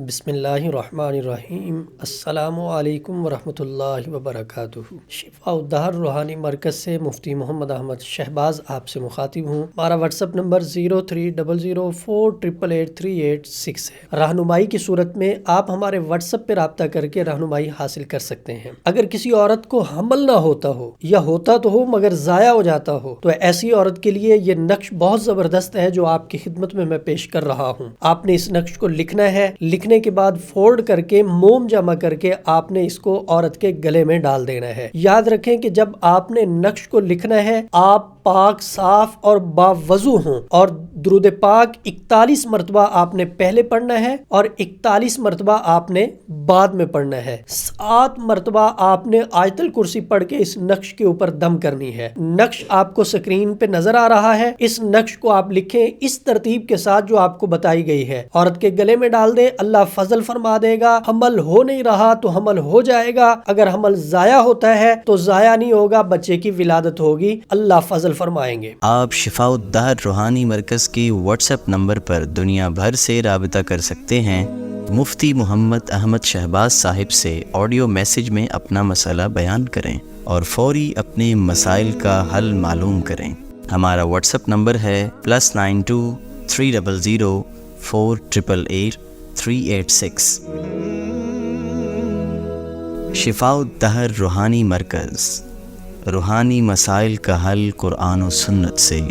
بسم اللہ الرحمن الرحیم۔ السلام علیکم ورحمۃ اللہ وبرکاتہ۔ شفاء الدہر روحانی مرکز سے مفتی محمد احمد شہباز آپ سے مخاطب ہوں۔ ہمارا واٹس ایپ نمبر 0300488838 ہے۔ رہنمائی کی صورت میں آپ ہمارے واٹس ایپ پہ رابطہ کر کے رہنمائی حاصل کر سکتے ہیں۔ اگر کسی عورت کو حمل نہ ہوتا ہو یا ہوتا تو ہو مگر ضائع ہو جاتا ہو تو ایسی عورت کے لیے یہ نقش بہت زبردست ہے جو آپ کی خدمت میں پیش کر رہا ہوں۔ آپ نے اس نقش کو لکھنا ہے، لکھنے کے بعد فولڈ کر کے موم جمع کر کے آپ نے اس کو عورت کے گلے میں ڈال دینا ہے۔ یاد رکھیں کہ جب آپ نے نقش کو لکھنا ہے آپ پاک، صاف اور باوضو ہوں، اور درود پاک 41 مرتبہ آپ نے پہلے پڑھنا ہے اور 41 مرتبہ آپ نے بعد میں پڑھنا ہے۔ 7 مرتبہ آپ نے آیت الکرسی پڑھ کے اس نقش کے اوپر دم کرنی ہے۔ نقش آپ کو سکرین پہ نظر آ رہا ہے۔ اس نقش کو آپ لکھیں اس ترتیب کے ساتھ جو آپ کو بتائی گئی ہے، عورت کے گلے میں ڈال دیں، اللہ فضل فرما دے گا۔ حمل ہو نہیں رہا تو حمل ہو جائے گا، اگر حمل ضائع ہوتا ہے تو ضائع نہیں ہوگا، بچے کی ولادت ہوگی، اللہ فضل فرمائیں گے۔ آپ شفاء الدہر روحانی مرکز کی واٹس ایپ نمبر پر دنیا بھر سے رابطہ کر سکتے ہیں۔ مفتی محمد احمد شہباز صاحب سے آڈیو میسج میں اپنا مسئلہ بیان کریں اور فوری اپنے مسائل کا حل معلوم کریں۔ ہمارا واٹس ایپ نمبر ہے +92 300 488 386۔ شفاء الدہر روحانی مرکز، روحانی مسائل کا حل قرآن و سنت سے۔